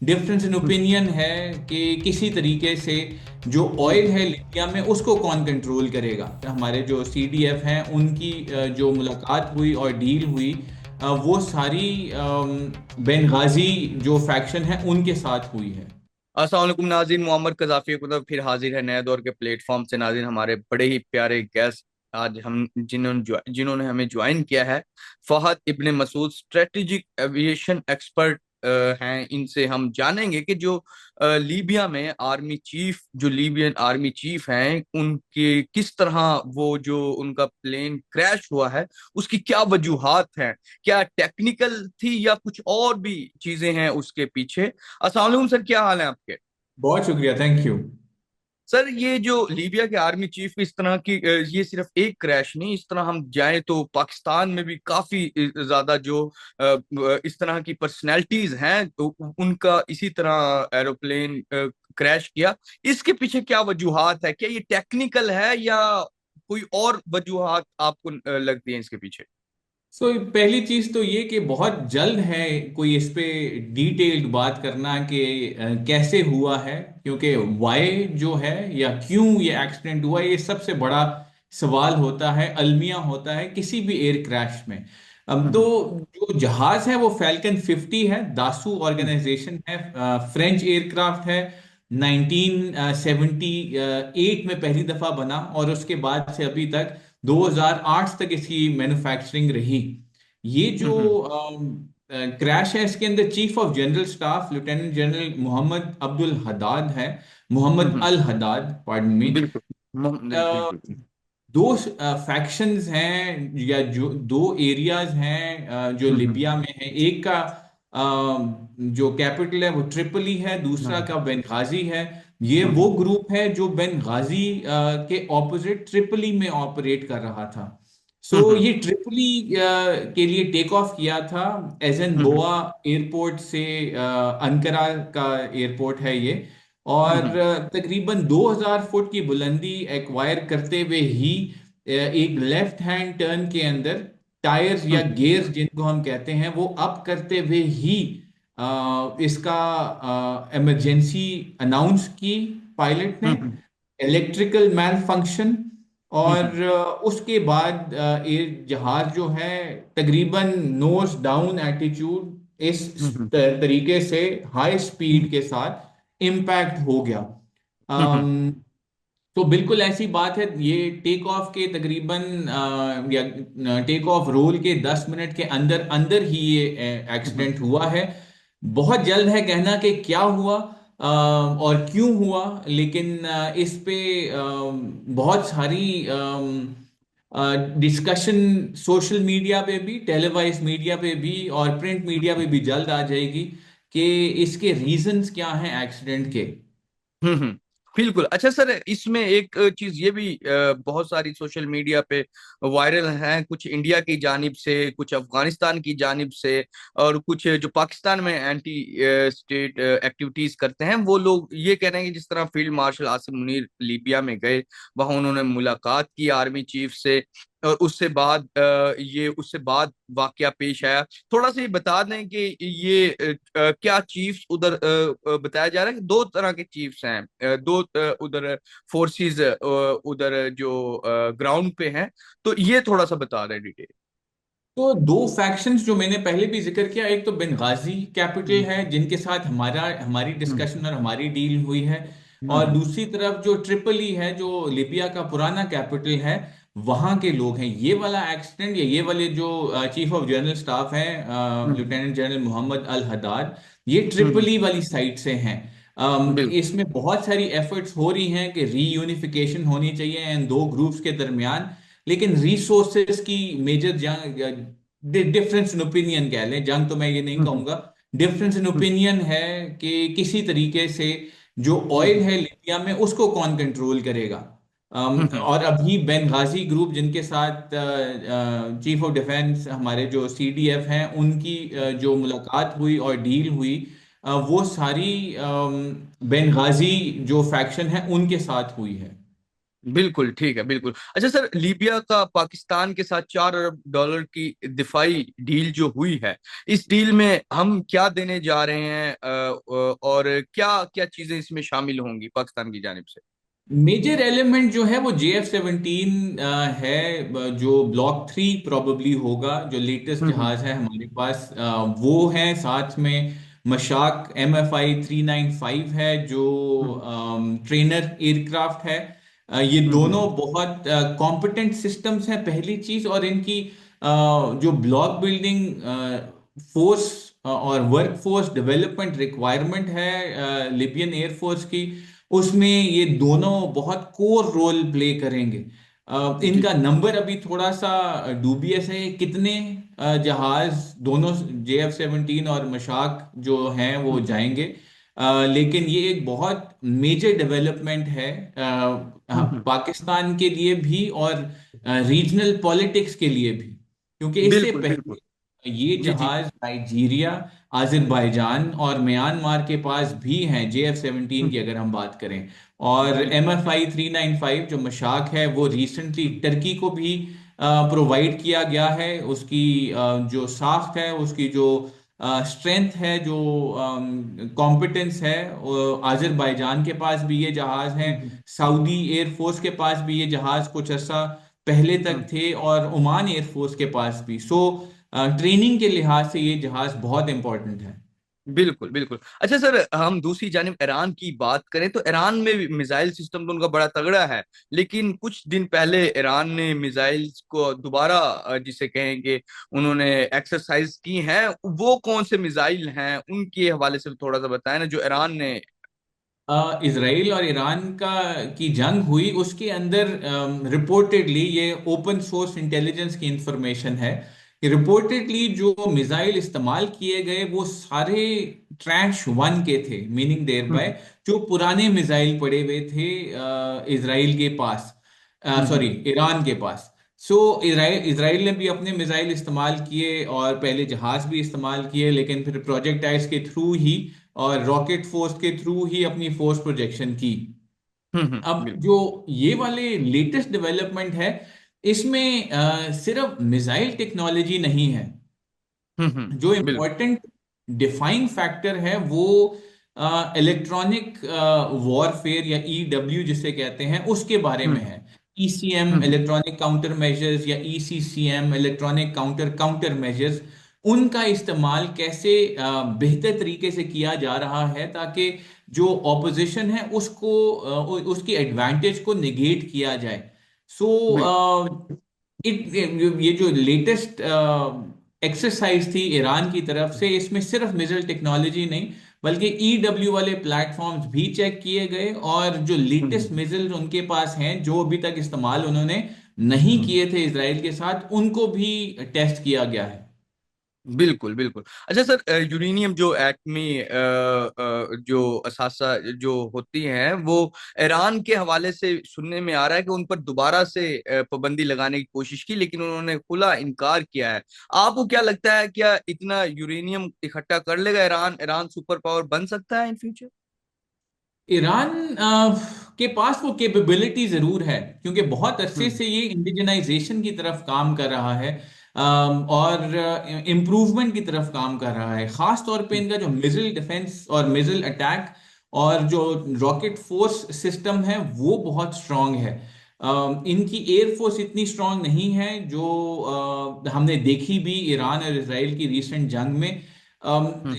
Difference in hmm, opinion है कि किसी तरीके से जो ऑयल है लिबिया में उसको कौन कंट्रोल करेगा। हमारे जो सीडीएफ हैं उनकी जो मुलाकात हुई और डील हुई, वो सारी बेनगाजी जो फैक्शन है उनके साथ हुई है। अस्सलाम वालेकुम नाज़रीन, मोहम्मद कजाफी हुकूमत फिर हाजिर है नए दौर के प्लेटफॉर्म से। नाज़रीन, हमारे बड़े ही प्यारे गेस्ट आज हम जिन्होंने हमें ज्वाइन किया है, फहद इब्ने मसूद, स्ट्रेटेजिक एविएशन एक्सपर्ट हैं। इनसे हम जानेंगे कि जो लीबिया में आर्मी चीफ, जो लीबियन आर्मी चीफ हैं, उनके किस तरह वो जो उनका प्लेन क्रैश हुआ है उसकी क्या वजूहात हैं, क्या टेक्निकल थी या कुछ और भी चीजें हैं उसके पीछे। अस्सलाम वालेकुम सर, क्या हाल है आपके? बहुत शुक्रिया, थैंक यू। सर, ये जो लीबिया के आर्मी चीफ इस तरह की ये सिर्फ एक क्रैश नहीं, इस तरह हम जाएं तो पाकिस्तान में भी काफी ज्यादा जो इस तरह की पर्सनैलिटीज हैं, तो उनका इसी तरह एरोप्लेन क्रैश किया। इसके पीछे क्या वजूहात है? क्या ये टेक्निकल है या कोई और वजूहात आपको लगती है इसके पीछे? पहली चीज तो ये कि बहुत जल्द है कोई इस पे डिटेल्ड बात करना कि कैसे हुआ है, क्योंकि वाई जो है या क्यों ये एक्सीडेंट हुआ, ये सबसे बड़ा सवाल होता है, अलमिया होता है किसी भी एयर क्रैश में। अब तो हम्म, जो जहाज है वो फैल्कन 50 है, दासू हम्म, ऑर्गेनाइजेशन है, फ्रेंच एयरक्राफ्ट है। 1978 में पहली दफा बना और उसके बाद से अभी तक 2008 तक इसकी मैन्युफैक्चरिंग रही। ये जो हम्म, क्रैश है इसके अंदर chief of general staff lieutenant general Mohammed Abdul Haddad है, मोहम्मद हम्म, अल हदाद, पार्डन मी। बिल्कुल। बिल्कुल। दो फैक्शंस हैं या जो दो एरियाज हैं जो हम्म, लिबिया में है। एक का जो कैपिटल है वो ट्रिपली है, दूसरा हम्म, का बेनगाजी है। ये वो हम्म, ग्रुप है जो बेनगाजी के ऑपोजिट ट्रिपली में ऑपरेट कर रहा था। हम्म, ये ट्रिपली के लिए टेक ऑफ किया था एजन हम्म, बोआ एयरपोर्ट से। अंकारा का एयरपोर्ट है ये। और हम्म, तकरीबन 2000 फुट की बुलंदी एक्वायर करते हुए ही एक लेफ्ट हैंड टर्न के अंदर टायर्स या हम्म, गियर्स जिनको हम कहते हैं वो अप करते हुए ही इसका इमरजेंसी अनाउंस की पायलट ने, हम्म, इलेक्ट्रिकल मैल फंक्शन। हम्म, और उसके बाद ये जहाज जो है तकरीबन नोज डाउन एटीट्यूड इस हम्म, तरीके से हाई हम्म, स्पीड के साथ इम्पैक्ट हो गया। हम्म, अम, तो बिल्कुल ऐसी बात है। ये टेक ऑफ के तकरीबन या टेक ऑफ रोल के 10 मिनट के अंदर अंदर ही ये हम्म, एक्सीडेंट हुआ है। बहुत जल्द है कहना कि क्या हुआ और क्यों हुआ, लेकिन इस पे बहुत सारी डिस्कशन सोशल मीडिया पे भी, टेलीवाइज मीडिया पे भी और प्रिंट मीडिया पे भी जल्द आ जाएगी कि इसके रीजंस क्या हैं एक्सीडेंट के। हम्म। बिल्कुल। अच्छा सर, इसमें एक चीज ये भी बहुत सारी सोशल मीडिया पे वायरल है, कुछ इंडिया की जानिब से, कुछ अफगानिस्तान की जानिब से, और कुछ जो पाकिस्तान में एंटी स्टेट एक्टिविटीज करते हैं, वो लोग ये कह रहे हैं कि जिस तरह field marshal Asim Munir Libya में गए, वहां उन्होंने मुलाकात की आर्मी चीफ से, और उससे बाद वाकया पेश आया। थोड़ा सा ये बता दें कि ये क्या चीफ्स उधर बताया जा रहा है कि दो तरह के चीफ्स हैं, दो उधर फोर्सेस उधर जो ग्राउंड पे हैं, तो ये थोड़ा सा बता दें डिटेल। तो दो फैक्शंस जो मैंने पहले भी जिक्र किया, एक तो बेंगाजी कैपिटल हम्म, है जिनके साथ हमारी हम्म, डिस्कशन और हमारी डील हुई है। और हम्म, दूसरी तरफ जो ट्रिपली है जो लिबिया का पुराना कैपिटल है, वहां के लोग हैं। ये वाला एक्सीडेंट या ये वाले जो चीफ ऑफ जनरल स्टाफ है हम्म, लेफ्टिनेंट जनरल मोहम्मद अल हदाद, ये हम्म, ट्रिपली वाली साइड से हैं। बिल्कुल। इसमें बहुत सारी एफर्ट्स हो रही हैं कि रीयूनिफिकेशन होनी चाहिए इन दो ग्रुप्स के दरमियान। लेकिन रिसोर्सेज की मेजर जंग, डिफरेंस इन ओपिनियन कह लें, जंग तो मैं ये नहीं हम्म, कहूंगा, डिफरेंस इन हम्म, ओपिनियन है कि किसी तरीके से जो ऑयल हम्म, है लिबिया में उसको कौन कंट्रोल करेगा। हम्म, और अभी बेनगाजी ग्रुप जिनके साथ चीफ ऑफ डिफेंस हमारे जो सीडीएफ हैं उनकी जो मुलाकात हुई और डील हुई, वो सारी बेनगाजी जो फैक्शन है उनके साथ हुई है। बिल्कुल ठीक है, बिल्कुल। अच्छा सर, लीबिया का पाकिस्तान के साथ $4 अरब की दिफाई डील जो हुई है, इस डील में हम क्या देने जा रहे हैं, और क्या क्या चीजें इसमें शामिल होंगी पाकिस्तान की जानिब से? मेजर एलिमेंट जो है वो JF-17 है, जो ब्लॉक 3 प्रोबेबली होगा, जो लेटेस्ट हम्म। जहाज है हमारे पास, वो है। साथ में मशाक MFI 395 है, जो हम्म। ट्रेनर एयरक्राफ्ट है। ये हम्म। दोनों बहुत कॉम्पिटेंट सिस्टम्स हैं, पहली चीज। और इनकी जो ब्लॉक बिल्डिंग फोर्स और वर्क फोर्स डेवलपमेंट रिक्वायरमेंट है लिबियन एयरफोर्स की, उसमें ये दोनों बहुत कोर रोल प्ले करेंगे। जी। इनका नंबर अभी थोड़ा सा डूबियस है, कितने जहाज दोनों JF-17 और मशाक जो हैं वो हम्म। जाएंगे। लेकिन ये एक बहुत मेजर डेवलपमेंट है हम्म। पाकिस्तान के लिए भी और रीजनल पॉलिटिक्स के लिए भी, क्योंकि इससे बिल्कुल बिल्कुल। पहले ये जी जी। जहाज नाइजीरिया, अजरबैजान और म्यांमार के पास भी हैं, JF-17 की हम्म। अगर हम बात करें। और जी। MFI 395 जो मशाक है वो रिसेंटली टर्की को भी प्रोवाइड किया गया है। उसकी जो साख्त है, उसकी जो स्ट्रेंथ है, जो कॉम्पिटेंस है, अजरबैजान के पास भी ये जहाज हैं। हम्म। सऊदी एयरफोर्स के पास भी ये जहाज कुछ अर्सा पहले तक हम्म। थे, और ओमान एयरफोर्स के पास भी। सो ट्रेनिंग के लिहाज से ये जहाज बहुत इंपॉर्टेंट है। बिल्कुल बिल्कुल। अच्छा सर, हम दूसरी जानिब ईरान की बात करें तो ईरान में भी मिसाइल सिस्टम तो उनका बड़ा तगड़ा है, लेकिन कुछ दिन पहले ईरान ने मिसाइल्स को दोबारा, जिसे कहेंगे, उन्होंने एक्सरसाइज की हैं। वो कौन से मिसाइल हैं, उनके हवाले से थोड़ा सा बताएं ना, जो ईरान ने। इसराइल और ईरान का की जंग हुई, उसके अंदर रिपोर्टेडली, ये ओपन सोर्स इंटेलिजेंस की इंफॉर्मेशन है कि रिपोर्टेडली जो मिसाइल इस्तेमाल किए गए वो सारे ट्रैश 1 के थे, मीनिंग देयर बाय हम्म। जो पुराने मिसाइल पड़े हुए थे इसराइल के पास, सॉरी हम्म। ईरान के पास। सो इसराइल इसराइल ने भी अपने मिसाइल इस्तेमाल किए, और पहले जहाज भी इस्तेमाल किए, लेकिन फिर प्रोजेक्टाइल्स के थ्रू ही और रॉकेट फोर्स के थ्रू ही अपनी फोर्स प्रोजेक्शन की। अब बिल्कुल। जो ये वाले लेटेस्ट डेवलपमेंट है, इसमें सिर्फ मिसाइल टेक्नोलॉजी नहीं है। जो बिल्कुल। इम्पोर्टेंट डिफाइंग फैक्टर है वो इलेक्ट्रॉनिक वॉरफेयर या EW जिसे कहते हैं, उसके बारे में हम्म। है। ECM हम्म। इलेक्ट्रॉनिक काउंटर मेजर्स या ECCM electronic counter counter measures, उनका इस्तेमाल कैसे बेहतर तरीके से किया जा रहा है, ताकि जो ऑपोजिशन है उसको उसकी एडवांटेज को निगेट किया जाए। सो बिल्कुल। इट ये जो लेटेस्ट एक्सरसाइज थी ईरान की तरफ से, इसमें सिर्फ मिसाइल टेक्नोलॉजी नहीं बल्कि EW वाले प्लेटफॉर्म्स भी चेक किए गए, और जो लेटेस्ट हम्म। मिसाइल उनके पास हैं जो अभी तक इस्तेमाल उन्होंने नहीं हम्म। किए थे इसराइल के साथ, उनको भी टेस्ट किया गया है। बिल्कुल बिल्कुल। अच्छा सर, यूरेनियम जो एटमी जो असासा जो होती हैं, वो ईरान के हवाले से सुनने में आ रहा है कि उन पर दोबारा से पाबंदी लगाने की कोशिश की, लेकिन उन्होंने खुला इनकार किया है। आपको क्या लगता है, क्या इतना यूरेनियम इकट्ठा कर लेगा ईरान? ईरान सुपर पावर बन सकता है इन फ्यूचर? ईरान के पास वो कैपेबिलिटी जरूर है, क्योंकि बहुत अरसे हम्म। से ये इंडिजनाइजेशन की तरफ काम कर रहा है, और इम्प्रूवमेंट की तरफ काम कर रहा है। खास तौर पे इनका जो मिसाइल डिफेंस और मिसाइल अटैक और जो रॉकेट फोर्स सिस्टम है वो बहुत स्ट्रांग है। इनकी एयरफोर्स इतनी स्ट्रांग नहीं है जो हमने देखी भी ईरान और इसराइल की रिसेंट जंग में। हम्म।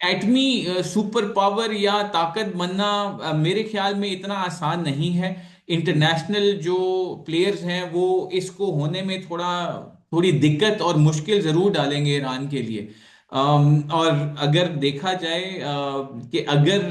एटमी सुपर पावर या ताकत बनना मेरे ख्याल में इतना आसान नहीं है। इंटरनेशनल जो प्लेयर्स हैं वो इसको होने में थोड़ी दिक्कत और मुश्किल जरूर डालेंगे ईरान के लिए। और अगर देखा जाए कि अगर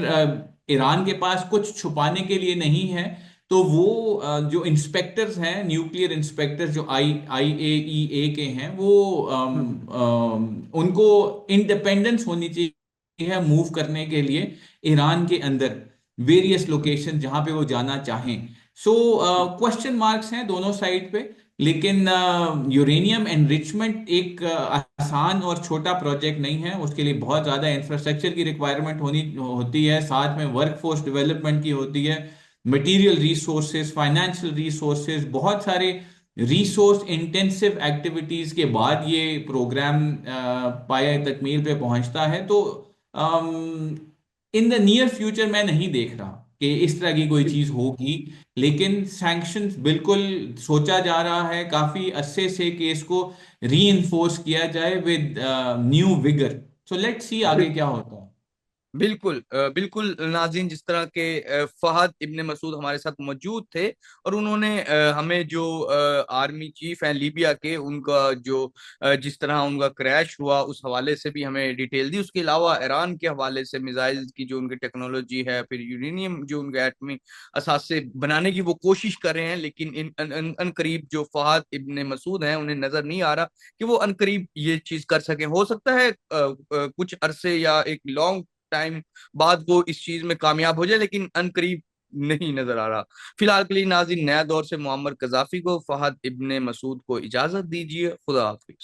ईरान के पास कुछ छुपाने के लिए नहीं है, तो वो जो इंस्पेक्टर्स हैं, न्यूक्लियर इंस्पेक्टर्स जो IAEA के हैं, वो हम्म। उनको इंडिपेंडेंस होनी चाहिए मूव करने के लिए ईरान के अंदर वेरियस लोकेशन जहां पे वो जाना चाहें। सो क्वेश्चन मार्क्स हैं दोनों साइड पे, लेकिन यूरेनियम एनरिचमेंट एक आसान और छोटा प्रोजेक्ट नहीं है। उसके लिए बहुत ज़्यादा इंफ्रास्ट्रक्चर की रिक्वायरमेंट होनी होती है, साथ में वर्कफोर्स डेवलपमेंट की होती है, और मटेरियल रिसोर्सेज, फाइनेंशियल रिसोर्सेज, बहुत सारे रिसोर्स इंटेंसिव एक्टिविटीज के बाद ये प्रोग्राम पाया तकमील पे पहुंचता है। तो इन द नियर फ्यूचर मैं नहीं देख रहा कि इस तरह की कोई चीज होगी, लेकिन सैंक्शंस बिल्कुल सोचा जा रहा है काफी अरसे से कि इसको री इन्फोर्स किया जाए with new vigour. So let's see आगे क्या होता है। बिल्कुल बिल्कुल नाज़रीन, जिस तरह के फहद इब्ने मसूद हमारे साथ मौजूद थे और उन्होंने हमें जो आर्मी चीफ हैं लीबिया के, उनका जो जिस तरह उनका क्रैश हुआ उस हवाले से भी हमें डिटेल दी। उसके अलावा ईरान के हवाले से मिसाइल की जो उनकी टेक्नोलॉजी है, फिर यूरेनियम जो उनके एटमी असासे बनाने की वो कोशिश कर रहे हैं, लेकिन इन अन करीब जो फहद इब्ने मसूद हैं उन्हें नजर नहीं आ रहा कि वो अन करीब ये चीज कर सकें। हो सकता है कुछ अरसे या एक लॉन्ग टाइम बाद वो इस चीज में कामयाब हो जाए, लेकिन अनकरीब नहीं नजर आ रहा। फिलहाल के लिए नाज़रीन, नया दौर से मुअम्मर कजाफी को, फहद इब्ने मसूद को इजाजत दीजिए। खुदा हाफिज।